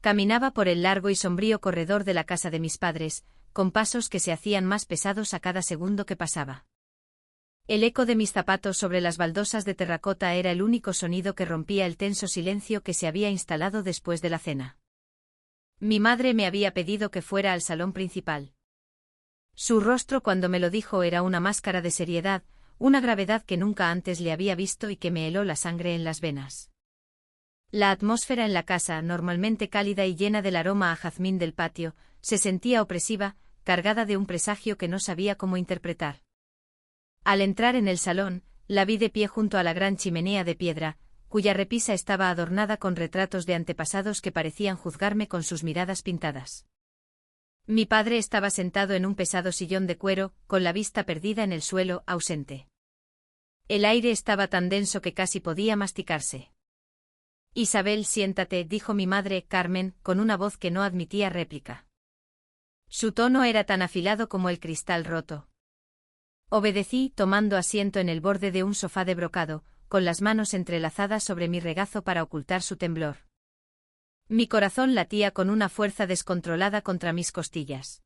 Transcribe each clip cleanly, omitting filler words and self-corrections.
Caminaba por el largo y sombrío corredor de la casa de mis padres, con pasos que se hacían más pesados a cada segundo que pasaba. El eco de mis zapatos sobre las baldosas de terracota era el único sonido que rompía el tenso silencio que se había instalado después de la cena. Mi madre me había pedido que fuera al salón principal. Su rostro cuando me lo dijo era una máscara de seriedad, una gravedad que nunca antes le había visto y que me heló la sangre en las venas. La atmósfera en la casa, normalmente cálida y llena del aroma a jazmín del patio, se sentía opresiva, cargada de un presagio que no sabía cómo interpretar. Al entrar en el salón, la vi de pie junto a la gran chimenea de piedra, cuya repisa estaba adornada con retratos de antepasados que parecían juzgarme con sus miradas pintadas. Mi padre estaba sentado en un pesado sillón de cuero, con la vista perdida en el suelo, ausente. El aire estaba tan denso que casi podía masticarse. Isabel, siéntate, dijo mi madre, Carmen, con una voz que no admitía réplica. Su tono era tan afilado como el cristal roto. Obedecí, tomando asiento en el borde de un sofá de brocado, con las manos entrelazadas sobre mi regazo para ocultar su temblor. Mi corazón latía con una fuerza descontrolada contra mis costillas.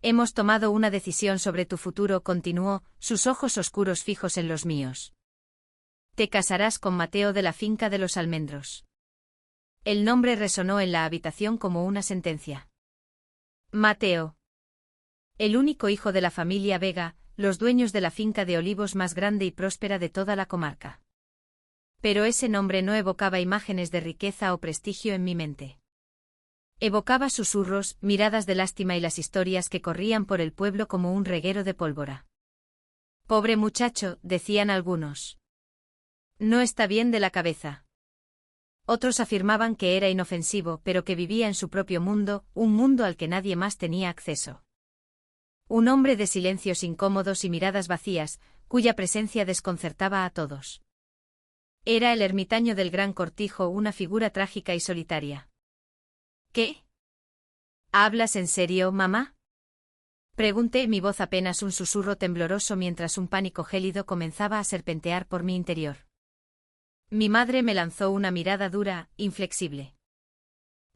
Hemos tomado una decisión sobre tu futuro, continuó, sus ojos oscuros fijos en los míos. Te casarás con Mateo de la finca de los almendros. El nombre resonó en la habitación como una sentencia. Mateo. El único hijo de la familia Vega, los dueños de la finca de olivos más grande y próspera de toda la comarca. Pero ese nombre no evocaba imágenes de riqueza o prestigio en mi mente. Evocaba susurros, miradas de lástima y las historias que corrían por el pueblo como un reguero de pólvora. Pobre muchacho, decían algunos. No está bien de la cabeza. Otros afirmaban que era inofensivo, pero que vivía en su propio mundo, un mundo al que nadie más tenía acceso. Un hombre de silencios incómodos y miradas vacías, cuya presencia desconcertaba a todos. Era el ermitaño del Gran Cortijo, una figura trágica y solitaria. ¿Qué? ¿Hablas en serio, mamá? Pregunté, mi voz apenas un susurro tembloroso mientras un pánico gélido comenzaba a serpentear por mi interior. Mi madre me lanzó una mirada dura, inflexible.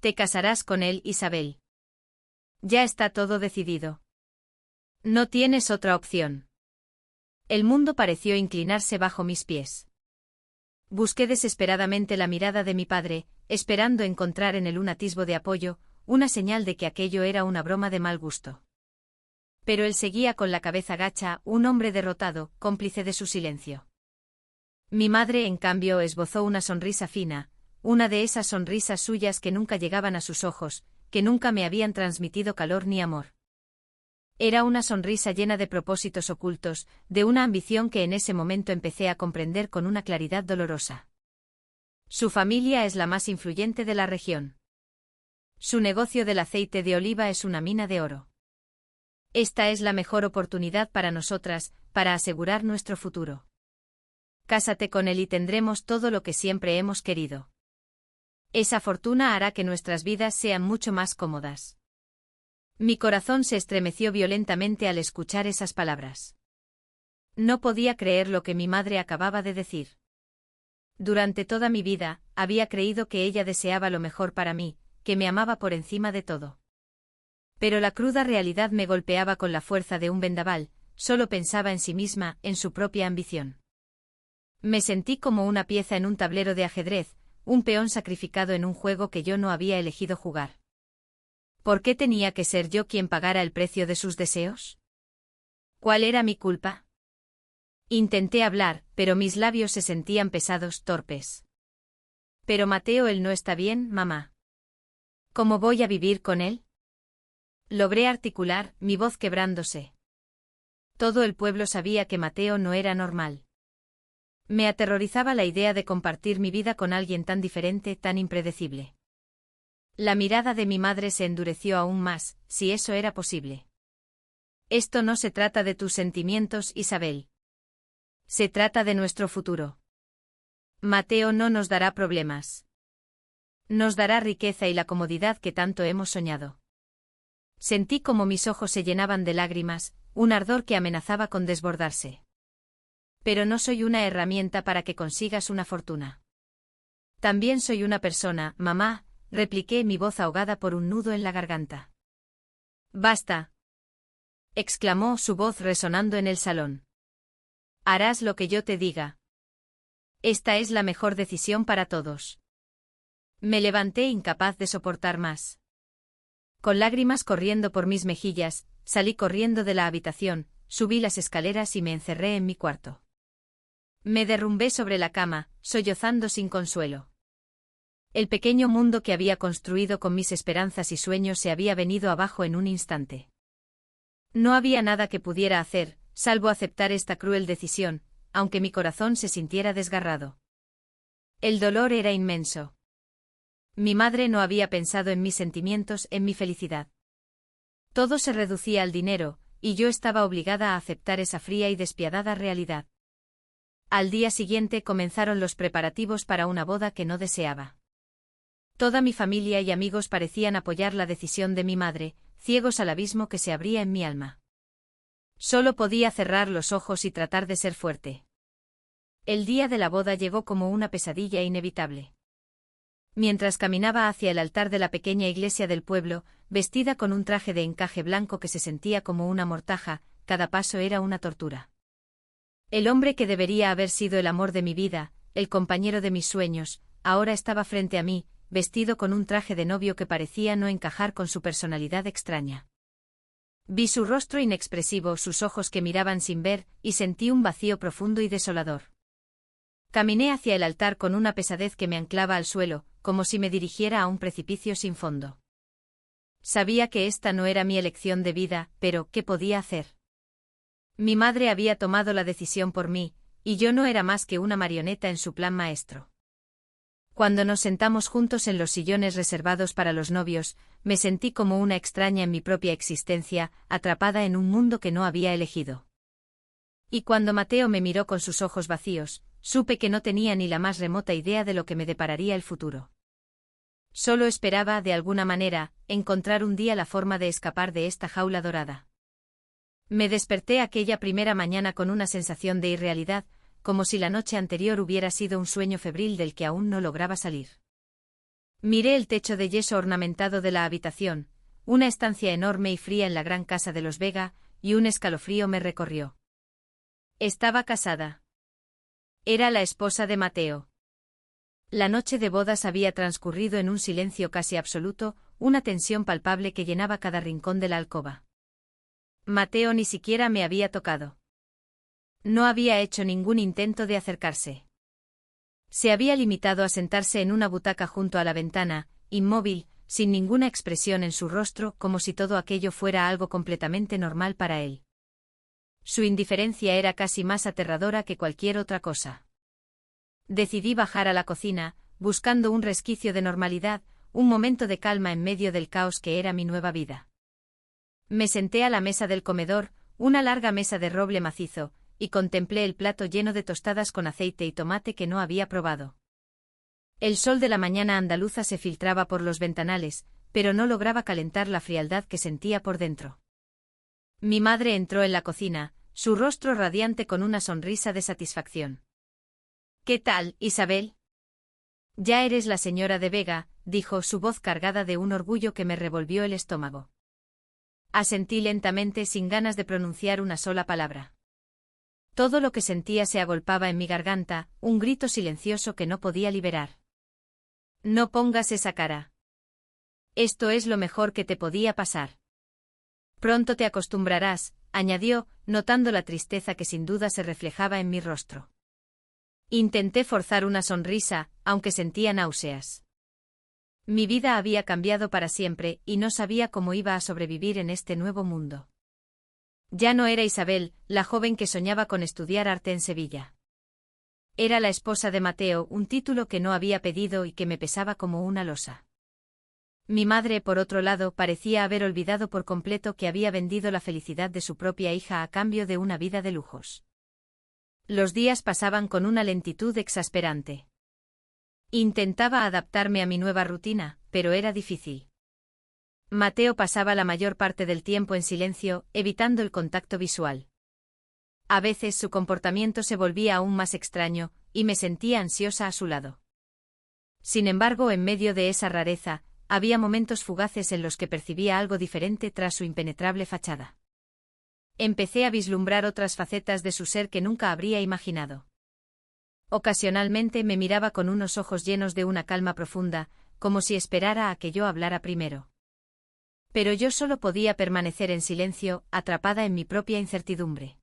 Te casarás con él, Isabel. Ya está todo decidido. No tienes otra opción. El mundo pareció inclinarse bajo mis pies. Busqué desesperadamente la mirada de mi padre, esperando encontrar en él un atisbo de apoyo, una señal de que aquello era una broma de mal gusto. Pero él seguía con la cabeza gacha, un hombre derrotado, cómplice de su silencio. Mi madre, en cambio, esbozó una sonrisa fina, una de esas sonrisas suyas que nunca llegaban a sus ojos, que nunca me habían transmitido calor ni amor. Era una sonrisa llena de propósitos ocultos, de una ambición que en ese momento empecé a comprender con una claridad dolorosa. Su familia es la más influyente de la región. Su negocio del aceite de oliva es una mina de oro. Esta es la mejor oportunidad para nosotras, para asegurar nuestro futuro. Cásate con él y tendremos todo lo que siempre hemos querido. Esa fortuna hará que nuestras vidas sean mucho más cómodas. Mi corazón se estremeció violentamente al escuchar esas palabras. No podía creer lo que mi madre acababa de decir. Durante toda mi vida, había creído que ella deseaba lo mejor para mí, que me amaba por encima de todo. Pero la cruda realidad me golpeaba con la fuerza de un vendaval, solo pensaba en sí misma, en su propia ambición. Me sentí como una pieza en un tablero de ajedrez, un peón sacrificado en un juego que yo no había elegido jugar. ¿Por qué tenía que ser yo quien pagara el precio de sus deseos? ¿Cuál era mi culpa? Intenté hablar, pero mis labios se sentían pesados, torpes. Pero Mateo, él no está bien, mamá. ¿Cómo voy a vivir con él? Logré articular, mi voz quebrándose. Todo el pueblo sabía que Mateo no era normal. Me aterrorizaba la idea de compartir mi vida con alguien tan diferente, tan impredecible. La mirada de mi madre se endureció aún más, si eso era posible. Esto no se trata de tus sentimientos, Isabel. Se trata de nuestro futuro. Mateo no nos dará problemas. Nos dará riqueza y la comodidad que tanto hemos soñado. Sentí como mis ojos se llenaban de lágrimas, un ardor que amenazaba con desbordarse. Pero no soy una herramienta para que consigas una fortuna. También soy una persona, mamá, repliqué, mi voz ahogada por un nudo en la garganta. «Basta», exclamó su voz resonando en el salón. «Harás lo que yo te diga. Esta es la mejor decisión para todos». Me levanté incapaz de soportar más. Con lágrimas corriendo por mis mejillas, salí corriendo de la habitación, subí las escaleras y me encerré en mi cuarto. Me derrumbé sobre la cama, sollozando sin consuelo. El pequeño mundo que había construido con mis esperanzas y sueños se había venido abajo en un instante. No había nada que pudiera hacer, salvo aceptar esta cruel decisión, aunque mi corazón se sintiera desgarrado. El dolor era inmenso. Mi madre no había pensado en mis sentimientos, en mi felicidad. Todo se reducía al dinero, y yo estaba obligada a aceptar esa fría y despiadada realidad. Al día siguiente comenzaron los preparativos para una boda que no deseaba. Toda mi familia y amigos parecían apoyar la decisión de mi madre, ciegos al abismo que se abría en mi alma. Solo podía cerrar los ojos y tratar de ser fuerte. El día de la boda llegó como una pesadilla inevitable. Mientras caminaba hacia el altar de la pequeña iglesia del pueblo, vestida con un traje de encaje blanco que se sentía como una mortaja, cada paso era una tortura. El hombre que debería haber sido el amor de mi vida, el compañero de mis sueños, ahora estaba frente a mí, vestido con un traje de novio que parecía no encajar con su personalidad extraña. Vi su rostro inexpresivo, sus ojos que miraban sin ver, y sentí un vacío profundo y desolador. Caminé hacia el altar con una pesadez que me anclaba al suelo, como si me dirigiera a un precipicio sin fondo. Sabía que esta no era mi elección de vida, pero ¿qué podía hacer? Mi madre había tomado la decisión por mí, y yo no era más que una marioneta en su plan maestro. Cuando nos sentamos juntos en los sillones reservados para los novios, me sentí como una extraña en mi propia existencia, atrapada en un mundo que no había elegido. Y cuando Mateo me miró con sus ojos vacíos, supe que no tenía ni la más remota idea de lo que me depararía el futuro. Solo esperaba, de alguna manera, encontrar un día la forma de escapar de esta jaula dorada. Me desperté aquella primera mañana con una sensación de irrealidad, como si la noche anterior hubiera sido un sueño febril del que aún no lograba salir. Miré el techo de yeso ornamentado de la habitación, una estancia enorme y fría en la gran casa de los Vega, y un escalofrío me recorrió. Estaba casada. Era la esposa de Mateo. La noche de bodas había transcurrido en un silencio casi absoluto, una tensión palpable que llenaba cada rincón de la alcoba. Mateo ni siquiera me había tocado. No había hecho ningún intento de acercarse. Se había limitado a sentarse en una butaca junto a la ventana, inmóvil, sin ninguna expresión en su rostro, como si todo aquello fuera algo completamente normal para él. Su indiferencia era casi más aterradora que cualquier otra cosa. Decidí bajar a la cocina, buscando un resquicio de normalidad, un momento de calma en medio del caos que era mi nueva vida. Me senté a la mesa del comedor, una larga mesa de roble macizo, y contemplé el plato lleno de tostadas con aceite y tomate que no había probado. El sol de la mañana andaluza se filtraba por los ventanales, pero no lograba calentar la frialdad que sentía por dentro. Mi madre entró en la cocina, su rostro radiante con una sonrisa de satisfacción. «¿Qué tal, Isabel?» «Ya eres la señora de Vega», dijo, su voz cargada de un orgullo que me revolvió el estómago. Asentí lentamente sin ganas de pronunciar una sola palabra. Todo lo que sentía se agolpaba en mi garganta, un grito silencioso que no podía liberar. «No pongas esa cara. Esto es lo mejor que te podía pasar. Pronto te acostumbrarás», añadió, notando la tristeza que sin duda se reflejaba en mi rostro. Intenté forzar una sonrisa, aunque sentía náuseas. Mi vida había cambiado para siempre, y no sabía cómo iba a sobrevivir en este nuevo mundo. Ya no era Isabel, la joven que soñaba con estudiar arte en Sevilla. Era la esposa de Mateo, un título que no había pedido y que me pesaba como una losa. Mi madre, por otro lado, parecía haber olvidado por completo que había vendido la felicidad de su propia hija a cambio de una vida de lujos. Los días pasaban con una lentitud exasperante. Intentaba adaptarme a mi nueva rutina, pero era difícil. Mateo pasaba la mayor parte del tiempo en silencio, evitando el contacto visual. A veces su comportamiento se volvía aún más extraño, y me sentía ansiosa a su lado. Sin embargo, en medio de esa rareza, había momentos fugaces en los que percibía algo diferente tras su impenetrable fachada. Empecé a vislumbrar otras facetas de su ser que nunca habría imaginado. Ocasionalmente me miraba con unos ojos llenos de una calma profunda, como si esperara a que yo hablara primero. Pero yo solo podía permanecer en silencio, atrapada en mi propia incertidumbre.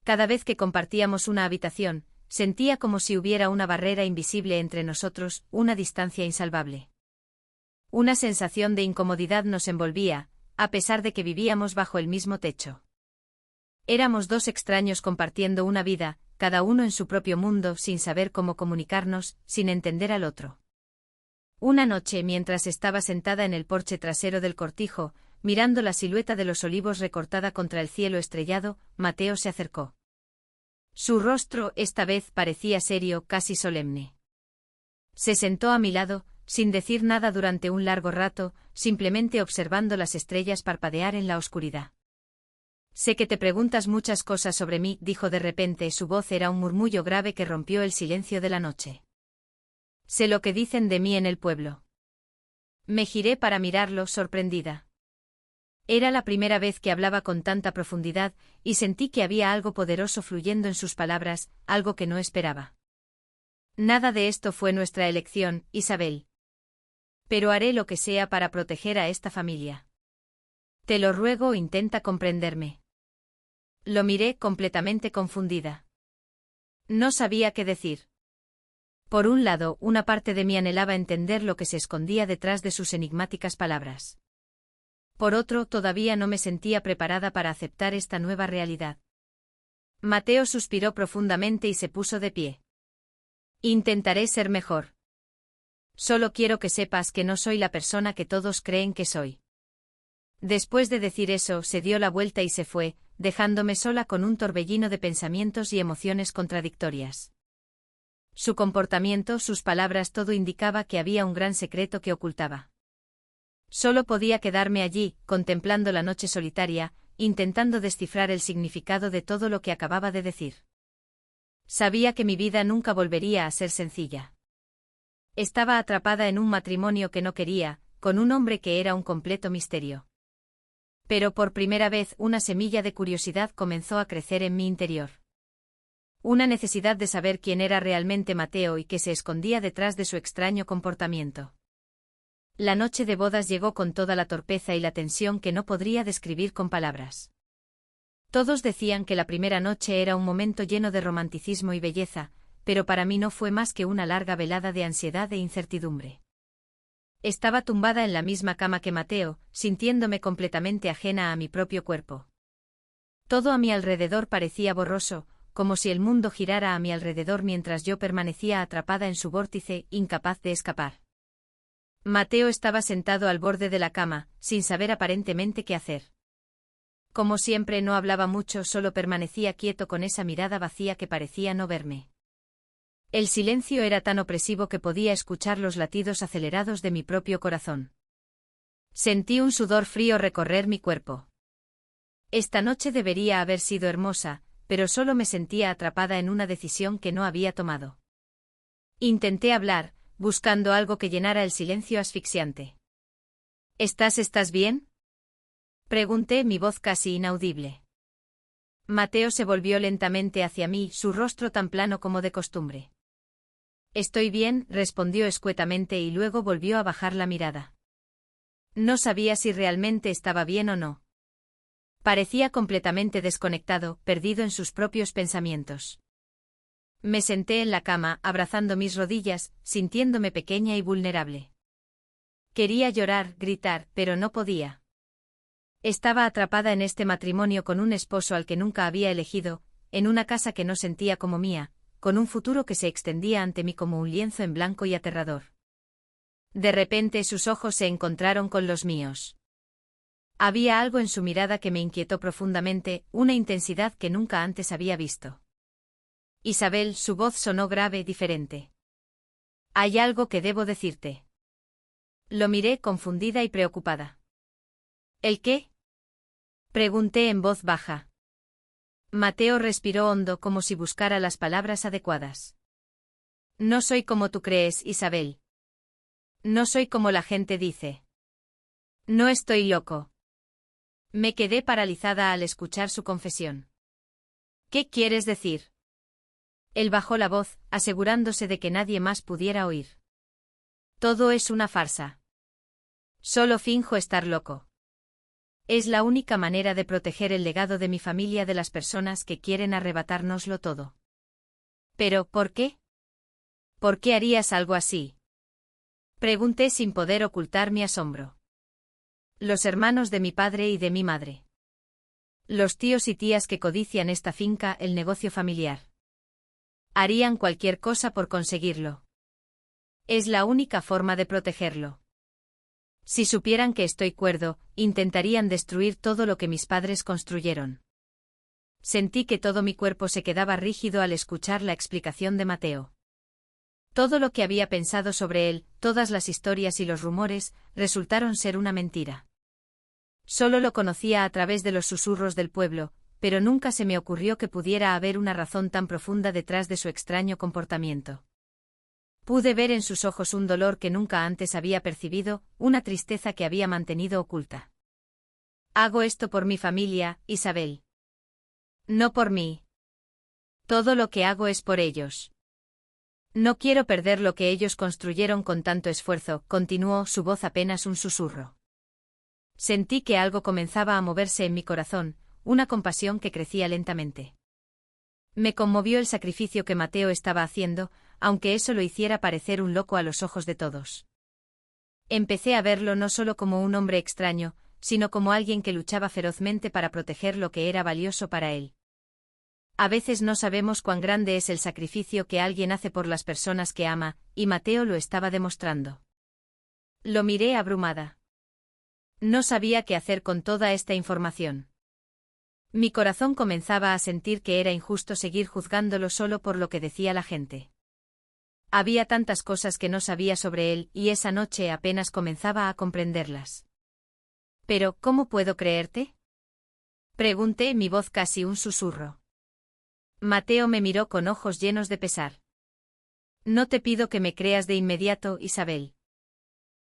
Cada vez que compartíamos una habitación, sentía como si hubiera una barrera invisible entre nosotros, una distancia insalvable. Una sensación de incomodidad nos envolvía, a pesar de que vivíamos bajo el mismo techo. Éramos dos extraños compartiendo una vida, cada uno en su propio mundo, sin saber cómo comunicarnos, sin entender al otro. Una noche, mientras estaba sentada en el porche trasero del cortijo, mirando la silueta de los olivos recortada contra el cielo estrellado, Mateo se acercó. Su rostro, esta vez, parecía serio, casi solemne. Se sentó a mi lado, sin decir nada durante un largo rato, simplemente observando las estrellas parpadear en la oscuridad. Sé que te preguntas muchas cosas sobre mí, dijo de repente, su voz era un murmullo grave que rompió el silencio de la noche. Sé lo que dicen de mí en el pueblo. Me giré para mirarlo, sorprendida. Era la primera vez que hablaba con tanta profundidad, y sentí que había algo poderoso fluyendo en sus palabras, algo que no esperaba. Nada de esto fue nuestra elección, Isabel. Pero haré lo que sea para proteger a esta familia. Te lo ruego, intenta comprenderme. Lo miré completamente confundida. No sabía qué decir. Por un lado, una parte de mí anhelaba entender lo que se escondía detrás de sus enigmáticas palabras. Por otro, todavía no me sentía preparada para aceptar esta nueva realidad. Mateo suspiró profundamente y se puso de pie. Intentaré ser mejor. Solo quiero que sepas que no soy la persona que todos creen que soy. Después de decir eso, se dio la vuelta y se fue, dejándome sola con un torbellino de pensamientos y emociones contradictorias. Su comportamiento, sus palabras, todo indicaba que había un gran secreto que ocultaba. Solo podía quedarme allí, contemplando la noche solitaria, intentando descifrar el significado de todo lo que acababa de decir. Sabía que mi vida nunca volvería a ser sencilla. Estaba atrapada en un matrimonio que no quería, con un hombre que era un completo misterio. Pero por primera vez una semilla de curiosidad comenzó a crecer en mi interior. Una necesidad de saber quién era realmente Mateo y qué se escondía detrás de su extraño comportamiento. La noche de bodas llegó con toda la torpeza y la tensión que no podría describir con palabras. Todos decían que la primera noche era un momento lleno de romanticismo y belleza, pero para mí no fue más que una larga velada de ansiedad e incertidumbre. Estaba tumbada en la misma cama que Mateo, sintiéndome completamente ajena a mi propio cuerpo. Todo a mi alrededor parecía borroso, como si el mundo girara a mi alrededor mientras yo permanecía atrapada en su vórtice, incapaz de escapar. Mateo estaba sentado al borde de la cama, sin saber aparentemente qué hacer. Como siempre, no hablaba mucho, solo permanecía quieto con esa mirada vacía que parecía no verme. El silencio era tan opresivo que podía escuchar los latidos acelerados de mi propio corazón. Sentí un sudor frío recorrer mi cuerpo. Esta noche debería haber sido hermosa, pero solo me sentía atrapada en una decisión que no había tomado. Intenté hablar, buscando algo que llenara el silencio asfixiante. ¿Estás bien? Pregunté, mi voz casi inaudible. Mateo se volvió lentamente hacia mí, su rostro tan plano como de costumbre. Estoy bien, respondió escuetamente y luego volvió a bajar la mirada. No sabía si realmente estaba bien o no. Parecía completamente desconectado, perdido en sus propios pensamientos. Me senté en la cama, abrazando mis rodillas, sintiéndome pequeña y vulnerable. Quería llorar, gritar, pero no podía. Estaba atrapada en este matrimonio con un esposo al que nunca había elegido, en una casa que no sentía como mía, con un futuro que se extendía ante mí como un lienzo en blanco y aterrador. De repente sus ojos se encontraron con los míos. Había algo en su mirada que me inquietó profundamente, una intensidad que nunca antes había visto. Isabel, su voz sonó grave, diferente. Hay algo que debo decirte. Lo miré confundida y preocupada. ¿El qué? Pregunté en voz baja. Mateo respiró hondo como si buscara las palabras adecuadas. No soy como tú crees, Isabel. No soy como la gente dice. No estoy loco. Me quedé paralizada al escuchar su confesión. ¿Qué quieres decir? Él bajó la voz, asegurándose de que nadie más pudiera oír. Todo es una farsa. Solo finjo estar loco. Es la única manera de proteger el legado de mi familia de las personas que quieren arrebatárnoslo todo. ¿Pero por qué? ¿Por qué harías algo así? Pregunté sin poder ocultar mi asombro. Los hermanos de mi padre y de mi madre. Los tíos y tías que codician esta finca, el negocio familiar. Harían cualquier cosa por conseguirlo. Es la única forma de protegerlo. Si supieran que estoy cuerdo, intentarían destruir todo lo que mis padres construyeron. Sentí que todo mi cuerpo se quedaba rígido al escuchar la explicación de Mateo. Todo lo que había pensado sobre él, todas las historias y los rumores, resultaron ser una mentira. Solo lo conocía a través de los susurros del pueblo, pero nunca se me ocurrió que pudiera haber una razón tan profunda detrás de su extraño comportamiento. Pude ver en sus ojos un dolor que nunca antes había percibido, una tristeza que había mantenido oculta. Hago esto por mi familia, Isabel. No por mí. Todo lo que hago es por ellos. No quiero perder lo que ellos construyeron con tanto esfuerzo, continuó, su voz apenas un susurro. Sentí que algo comenzaba a moverse en mi corazón, una compasión que crecía lentamente. Me conmovió el sacrificio que Mateo estaba haciendo, aunque eso lo hiciera parecer un loco a los ojos de todos. Empecé a verlo no solo como un hombre extraño, sino como alguien que luchaba ferozmente para proteger lo que era valioso para él. A veces no sabemos cuán grande es el sacrificio que alguien hace por las personas que ama, y Mateo lo estaba demostrando. Lo miré abrumada. No sabía qué hacer con toda esta información. Mi corazón comenzaba a sentir que era injusto seguir juzgándolo solo por lo que decía la gente. Había tantas cosas que no sabía sobre él, y esa noche apenas comenzaba a comprenderlas. «¿Pero cómo puedo creerte?», pregunté, mi voz casi un susurro. Mateo me miró con ojos llenos de pesar. «No te pido que me creas de inmediato, Isabel.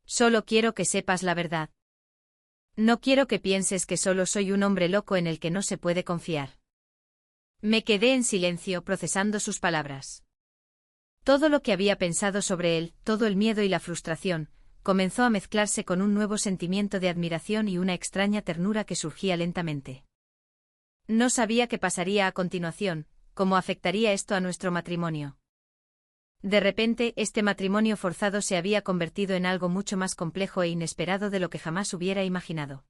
Solo quiero que sepas la verdad. No quiero que pienses que solo soy un hombre loco en el que no se puede confiar». Me quedé en silencio procesando sus palabras. Todo lo que había pensado sobre él, todo el miedo y la frustración, comenzó a mezclarse con un nuevo sentimiento de admiración y una extraña ternura que surgía lentamente. No sabía qué pasaría a continuación, cómo afectaría esto a nuestro matrimonio. De repente, este matrimonio forzado se había convertido en algo mucho más complejo e inesperado de lo que jamás hubiera imaginado.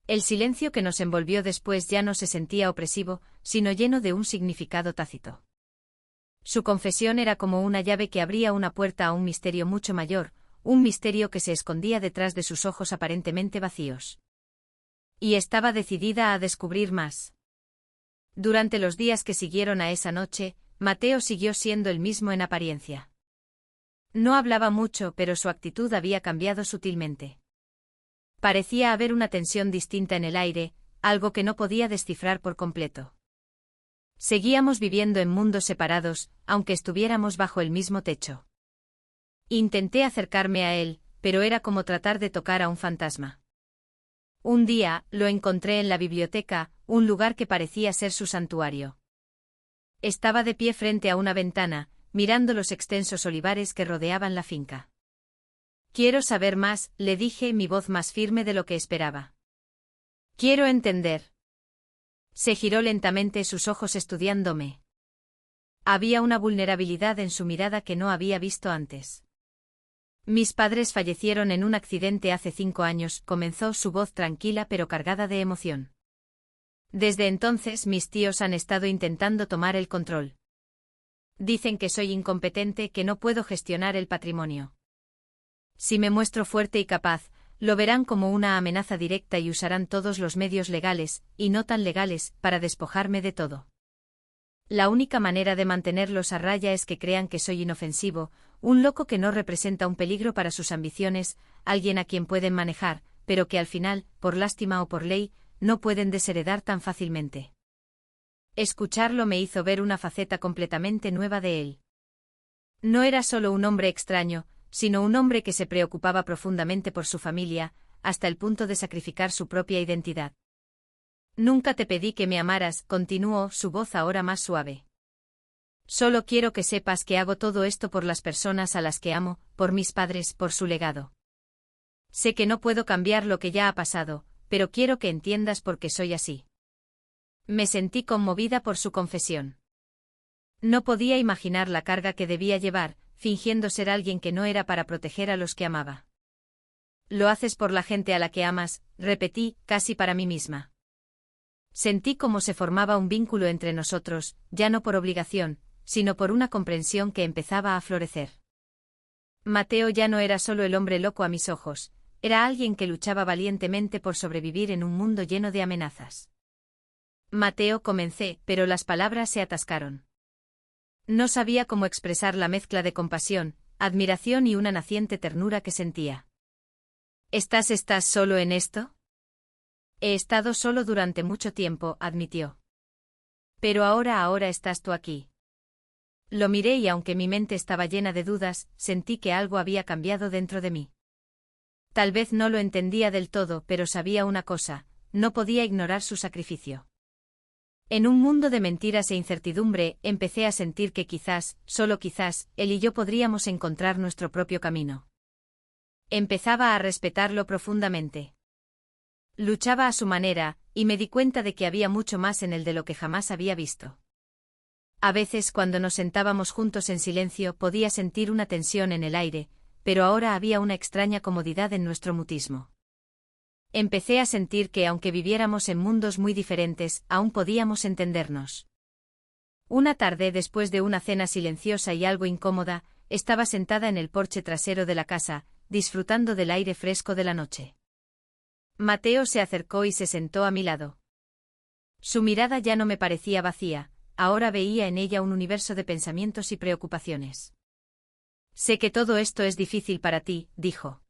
El silencio que nos envolvió después ya no se sentía opresivo, sino lleno de un significado tácito. Su confesión era como una llave que abría una puerta a un misterio mucho mayor, un misterio que se escondía detrás de sus ojos aparentemente vacíos. Y estaba decidida a descubrir más. Durante los días que siguieron a esa noche, Mateo siguió siendo el mismo en apariencia. No hablaba mucho, pero su actitud había cambiado sutilmente. Parecía haber una tensión distinta en el aire, algo que no podía descifrar por completo. Seguíamos viviendo en mundos separados, aunque estuviéramos bajo el mismo techo. Intenté acercarme a él, pero era como tratar de tocar a un fantasma. Un día, lo encontré en la biblioteca, un lugar que parecía ser su santuario. Estaba de pie frente a una ventana, mirando los extensos olivares que rodeaban la finca. «Quiero saber más», le dije, mi voz más firme de lo que esperaba. «Quiero entender». Se giró lentamente, sus ojos estudiándome. Había una vulnerabilidad en su mirada que no había visto antes. «Mis padres fallecieron en un accidente hace 5 años», comenzó, su voz tranquila pero cargada de emoción. «Desde entonces mis tíos han estado intentando tomar el control. Dicen que soy incompetente, que no puedo gestionar el patrimonio. Si me muestro fuerte y capaz, lo verán como una amenaza directa y usarán todos los medios legales, y no tan legales, para despojarme de todo. La única manera de mantenerlos a raya es que crean que soy inofensivo, un loco que no representa un peligro para sus ambiciones, alguien a quien pueden manejar, pero que al final, por lástima o por ley, no pueden desheredar tan fácilmente». Escucharlo me hizo ver una faceta completamente nueva de él. No era solo un hombre extraño, sino un hombre que se preocupaba profundamente por su familia, hasta el punto de sacrificar su propia identidad. Nunca te pedí que me amaras, continuó, su voz ahora más suave. Solo quiero que sepas que hago todo esto por las personas a las que amo, por mis padres, por su legado. Sé que no puedo cambiar lo que ya ha pasado, pero quiero que entiendas por qué soy así. Me sentí conmovida por su confesión. No podía imaginar la carga que debía llevar, fingiendo ser alguien que no era para proteger a los que amaba. Lo haces por la gente a la que amas, repetí, casi para mí misma. Sentí cómo se formaba un vínculo entre nosotros, ya no por obligación, sino por una comprensión que empezaba a florecer. Mateo ya no era solo el hombre loco a mis ojos, era alguien que luchaba valientemente por sobrevivir en un mundo lleno de amenazas. Mateo, comencé, pero las palabras se atascaron. No sabía cómo expresar la mezcla de compasión, admiración y una naciente ternura que sentía. ¿Estás solo en esto? He estado solo durante mucho tiempo, admitió. Pero ahora estás tú aquí. Lo miré y aunque mi mente estaba llena de dudas, sentí que algo había cambiado dentro de mí. Tal vez no lo entendía del todo, pero sabía una cosa, no podía ignorar su sacrificio. En un mundo de mentiras e incertidumbre, empecé a sentir que quizás, solo quizás, él y yo podríamos encontrar nuestro propio camino. Empezaba a respetarlo profundamente. Luchaba a su manera, y me di cuenta de que había mucho más en él de lo que jamás había visto. A veces cuando nos sentábamos juntos en silencio podía sentir una tensión en el aire, pero ahora había una extraña comodidad en nuestro mutismo. Empecé a sentir que aunque viviéramos en mundos muy diferentes, aún podíamos entendernos. Una tarde después de una cena silenciosa y algo incómoda, estaba sentada en el porche trasero de la casa, disfrutando del aire fresco de la noche. Mateo se acercó y se sentó a mi lado. Su mirada ya no me parecía vacía, ahora veía en ella un universo de pensamientos y preocupaciones. Sé que todo esto es difícil para ti, dijo.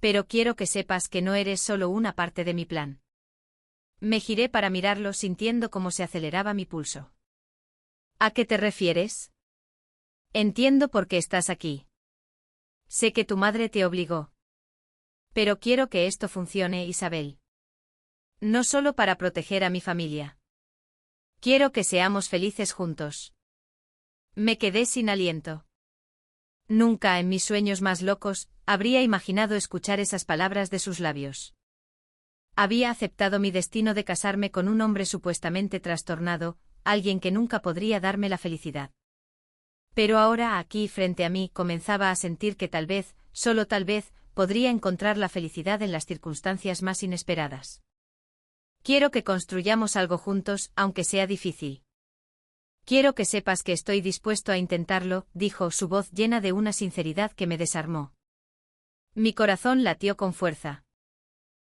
Pero quiero que sepas que no eres solo una parte de mi plan. Me giré para mirarlo sintiendo cómo se aceleraba mi pulso. ¿A qué te refieres? Entiendo por qué estás aquí. Sé que tu madre te obligó. Pero quiero que esto funcione, Isabel. No solo para proteger a mi familia. Quiero que seamos felices juntos. Me quedé sin aliento. Nunca en mis sueños más locos habría imaginado escuchar esas palabras de sus labios. Había aceptado mi destino de casarme con un hombre supuestamente trastornado, alguien que nunca podría darme la felicidad. Pero ahora aquí frente a mí comenzaba a sentir que tal vez, solo tal vez, podría encontrar la felicidad en las circunstancias más inesperadas. Quiero que construyamos algo juntos, aunque sea difícil. Quiero que sepas que estoy dispuesto a intentarlo, dijo, su voz llena de una sinceridad que me desarmó. Mi corazón latió con fuerza.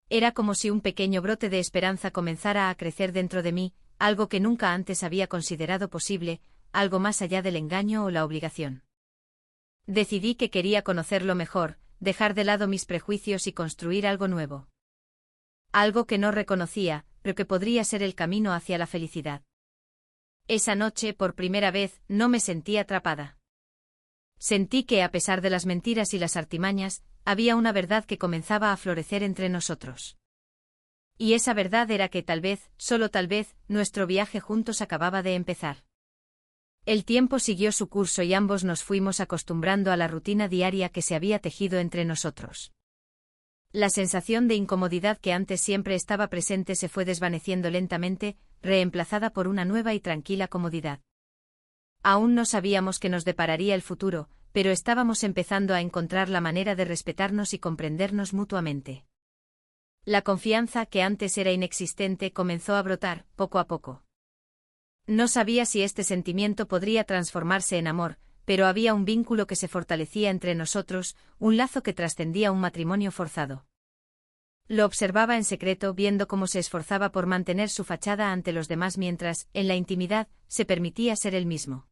Era como si un pequeño brote de esperanza comenzara a crecer dentro de mí, algo que nunca antes había considerado posible, algo más allá del engaño o la obligación. Decidí que quería conocerlo mejor, dejar de lado mis prejuicios y construir algo nuevo. Algo que no reconocía, pero que podría ser el camino hacia la felicidad. Esa noche, por primera vez, no me sentí atrapada. Sentí que, a pesar de las mentiras y las artimañas, había una verdad que comenzaba a florecer entre nosotros. Y esa verdad era que tal vez, solo tal vez, nuestro viaje juntos acababa de empezar. El tiempo siguió su curso y ambos nos fuimos acostumbrando a la rutina diaria que se había tejido entre nosotros. La sensación de incomodidad que antes siempre estaba presente se fue desvaneciendo lentamente, reemplazada por una nueva y tranquila comodidad. Aún no sabíamos qué nos depararía el futuro, pero estábamos empezando a encontrar la manera de respetarnos y comprendernos mutuamente. La confianza que antes era inexistente comenzó a brotar, poco a poco. No sabía si este sentimiento podría transformarse en amor, pero había un vínculo que se fortalecía entre nosotros, un lazo que trascendía un matrimonio forzado. Lo observaba en secreto viendo cómo se esforzaba por mantener su fachada ante los demás mientras, en la intimidad, se permitía ser él mismo.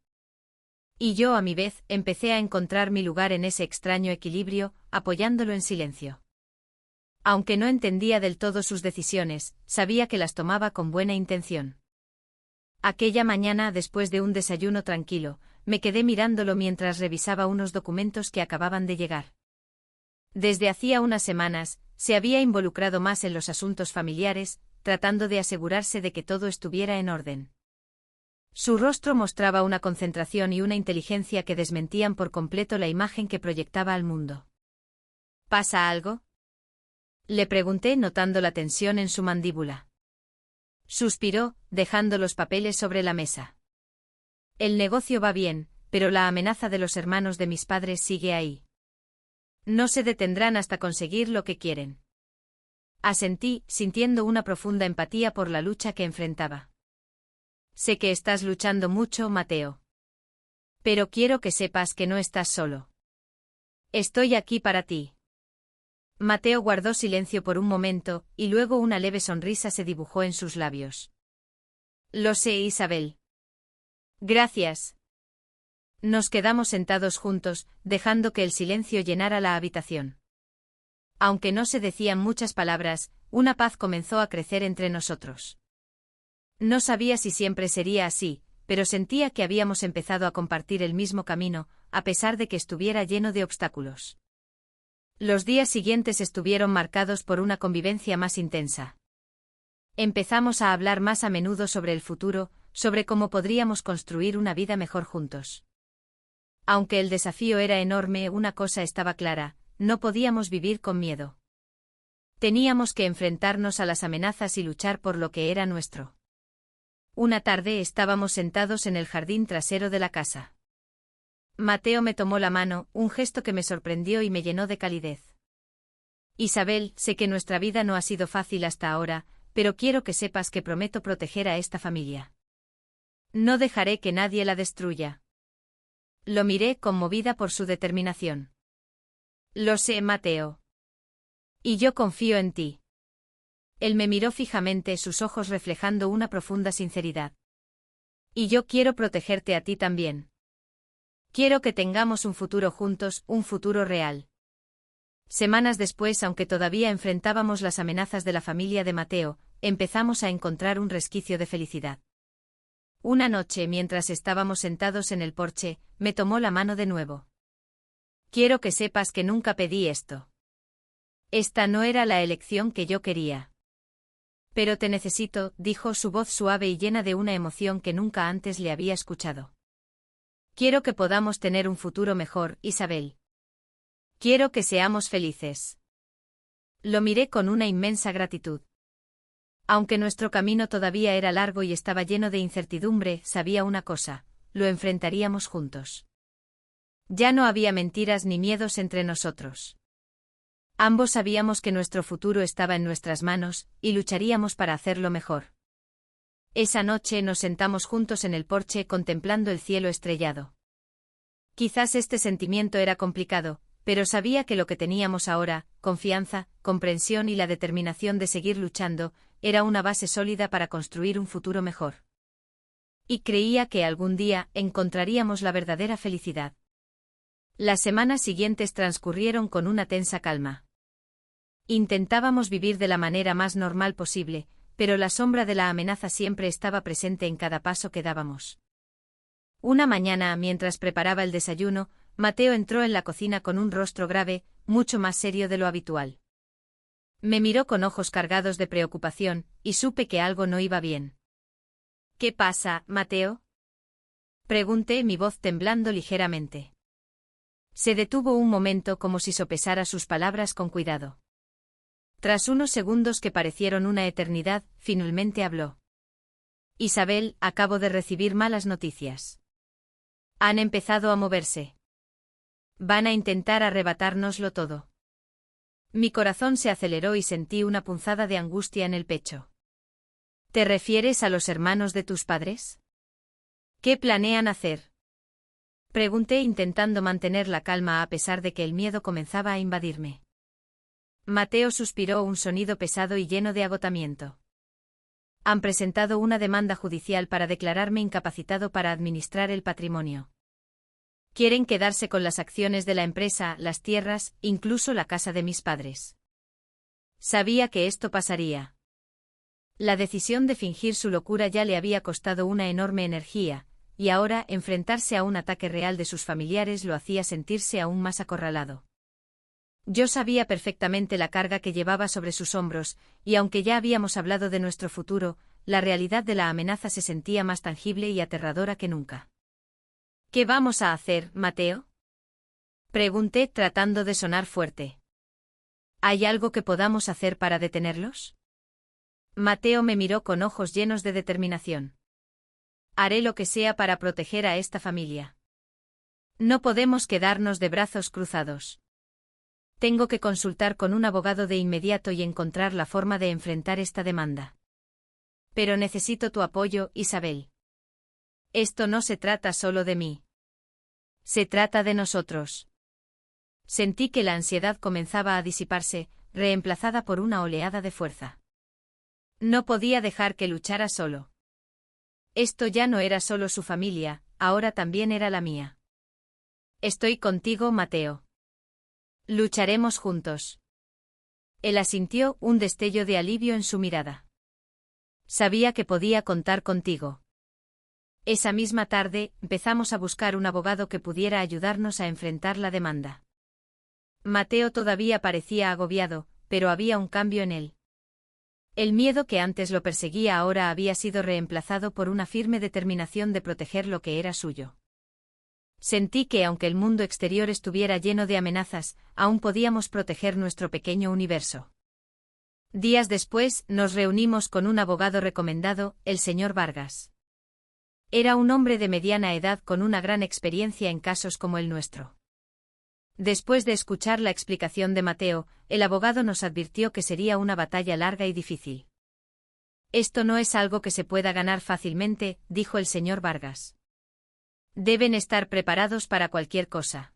Y yo a mi vez, empecé a encontrar mi lugar en ese extraño equilibrio, apoyándolo en silencio. Aunque no entendía del todo sus decisiones, sabía que las tomaba con buena intención. Aquella mañana, después de un desayuno tranquilo, me quedé mirándolo mientras revisaba unos documentos que acababan de llegar. Desde hacía unas semanas, se había involucrado más en los asuntos familiares, tratando de asegurarse de que todo estuviera en orden. Su rostro mostraba una concentración y una inteligencia que desmentían por completo la imagen que proyectaba al mundo. ¿Pasa algo?, le pregunté notando la tensión en su mandíbula. Suspiró, dejando los papeles sobre la mesa. El negocio va bien, pero la amenaza de los hermanos de mis padres sigue ahí. No se detendrán hasta conseguir lo que quieren. Asentí, sintiendo una profunda empatía por la lucha que enfrentaba. Sé que estás luchando mucho, Mateo. Pero quiero que sepas que no estás solo. Estoy aquí para ti. Mateo guardó silencio por un momento, y luego una leve sonrisa se dibujó en sus labios. Lo sé, Isabel. Gracias. Nos quedamos sentados juntos, dejando que el silencio llenara la habitación. Aunque no se decían muchas palabras, una paz comenzó a crecer entre nosotros. No sabía si siempre sería así, pero sentía que habíamos empezado a compartir el mismo camino, a pesar de que estuviera lleno de obstáculos. Los días siguientes estuvieron marcados por una convivencia más intensa. Empezamos a hablar más a menudo sobre el futuro, sobre cómo podríamos construir una vida mejor juntos. Aunque el desafío era enorme, una cosa estaba clara: no podíamos vivir con miedo. Teníamos que enfrentarnos a las amenazas y luchar por lo que era nuestro. Una tarde estábamos sentados en el jardín trasero de la casa. Mateo me tomó la mano, un gesto que me sorprendió y me llenó de calidez. Isabel, sé que nuestra vida no ha sido fácil hasta ahora, pero quiero que sepas que prometo proteger a esta familia. No dejaré que nadie la destruya. Lo miré conmovida por su determinación. Lo sé, Mateo. Y yo confío en ti. Él me miró fijamente, sus ojos reflejando una profunda sinceridad. Y yo quiero protegerte a ti también. Quiero que tengamos un futuro juntos, un futuro real. Semanas después, aunque todavía enfrentábamos las amenazas de la familia de Mateo, empezamos a encontrar un resquicio de felicidad. Una noche, mientras estábamos sentados en el porche, me tomó la mano de nuevo. Quiero que sepas que nunca pedí esto. Esta no era la elección que yo quería. Pero te necesito, dijo, su voz suave y llena de una emoción que nunca antes le había escuchado. Quiero que podamos tener un futuro mejor, Isabel. Quiero que seamos felices. Lo miré con una inmensa gratitud. Aunque nuestro camino todavía era largo y estaba lleno de incertidumbre, sabía una cosa: lo enfrentaríamos juntos. Ya no había mentiras ni miedos entre nosotros. Ambos sabíamos que nuestro futuro estaba en nuestras manos, y lucharíamos para hacerlo mejor. Esa noche nos sentamos juntos en el porche contemplando el cielo estrellado. Quizás este sentimiento era complicado, pero sabía que lo que teníamos ahora, confianza, comprensión y la determinación de seguir luchando, era una base sólida para construir un futuro mejor. Y creía que algún día encontraríamos la verdadera felicidad. Las semanas siguientes transcurrieron con una tensa calma. Intentábamos vivir de la manera más normal posible, pero la sombra de la amenaza siempre estaba presente en cada paso que dábamos. Una mañana, mientras preparaba el desayuno, Mateo entró en la cocina con un rostro grave, mucho más serio de lo habitual. Me miró con ojos cargados de preocupación, y supe que algo no iba bien. ¿Qué pasa, Mateo?, pregunté, mi voz temblando ligeramente. Se detuvo un momento como si sopesara sus palabras con cuidado. Tras unos segundos que parecieron una eternidad, finalmente habló. Isabel, acabo de recibir malas noticias. Han empezado a moverse. Van a intentar arrebatárnoslo todo. Mi corazón se aceleró y sentí una punzada de angustia en el pecho. ¿Te refieres a los hermanos de tus padres? ¿Qué planean hacer?, pregunté, intentando mantener la calma a pesar de que el miedo comenzaba a invadirme. Mateo suspiró, un sonido pesado y lleno de agotamiento. Han presentado una demanda judicial para declararme incapacitado para administrar el patrimonio. Quieren quedarse con las acciones de la empresa, las tierras, incluso la casa de mis padres. Sabía que esto pasaría. La decisión de fingir su locura ya le había costado una enorme energía, y ahora enfrentarse a un ataque real de sus familiares lo hacía sentirse aún más acorralado. Yo sabía perfectamente la carga que llevaba sobre sus hombros, y aunque ya habíamos hablado de nuestro futuro, la realidad de la amenaza se sentía más tangible y aterradora que nunca. ¿Qué vamos a hacer, Mateo? Pregunté tratando de sonar fuerte. ¿Hay algo que podamos hacer para detenerlos? Mateo me miró con ojos llenos de determinación. Haré lo que sea para proteger a esta familia. No podemos quedarnos de brazos cruzados. Tengo que consultar con un abogado de inmediato y encontrar la forma de enfrentar esta demanda. Pero necesito tu apoyo, Isabel. Esto no se trata solo de mí. Se trata de nosotros. Sentí que la ansiedad comenzaba a disiparse, reemplazada por una oleada de fuerza. No podía dejar que luchara solo. Esto ya no era solo su familia, ahora también era la mía. Estoy contigo, Mateo. Lucharemos juntos. Él asintió, un destello de alivio en su mirada. Sabía que podía contar contigo. Esa misma tarde, empezamos a buscar un abogado que pudiera ayudarnos a enfrentar la demanda. Mateo todavía parecía agobiado, pero había un cambio en él. El miedo que antes lo perseguía ahora había sido reemplazado por una firme determinación de proteger lo que era suyo. Sentí que aunque el mundo exterior estuviera lleno de amenazas, aún podíamos proteger nuestro pequeño universo. Días después, nos reunimos con un abogado recomendado, el señor Vargas. Era un hombre de mediana edad con una gran experiencia en casos como el nuestro. Después de escuchar la explicación de Mateo, el abogado nos advirtió que sería una batalla larga y difícil. Esto no es algo que se pueda ganar fácilmente, dijo el señor Vargas. Deben estar preparados para cualquier cosa.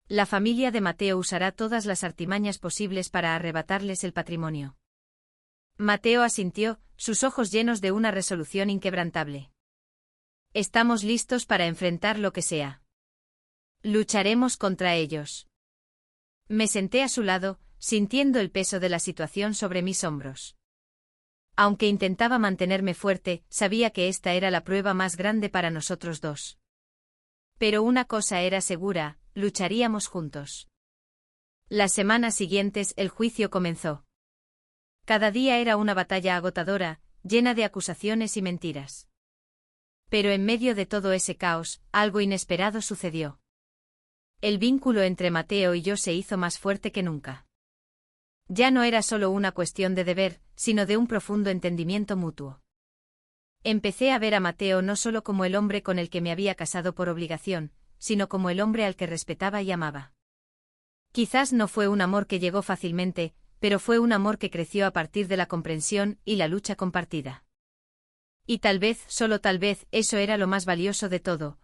La familia de Mateo usará todas las artimañas posibles para arrebatarles el patrimonio. Mateo asintió, sus ojos llenos de una resolución inquebrantable. Estamos listos para enfrentar lo que sea. Lucharemos contra ellos. Me senté a su lado, sintiendo el peso de la situación sobre mis hombros. Aunque intentaba mantenerme fuerte, sabía que esta era la prueba más grande para nosotros dos. Pero una cosa era segura, lucharíamos juntos. Las semanas siguientes el juicio comenzó. Cada día era una batalla agotadora, llena de acusaciones y mentiras. Pero en medio de todo ese caos, algo inesperado sucedió. El vínculo entre Mateo y yo se hizo más fuerte que nunca. Ya no era solo una cuestión de deber, sino de un profundo entendimiento mutuo. Empecé a ver a Mateo no solo como el hombre con el que me había casado por obligación, sino como el hombre al que respetaba y amaba. Quizás no fue un amor que llegó fácilmente, pero fue un amor que creció a partir de la comprensión y la lucha compartida. Y tal vez, solo tal vez, eso era lo más valioso de todo,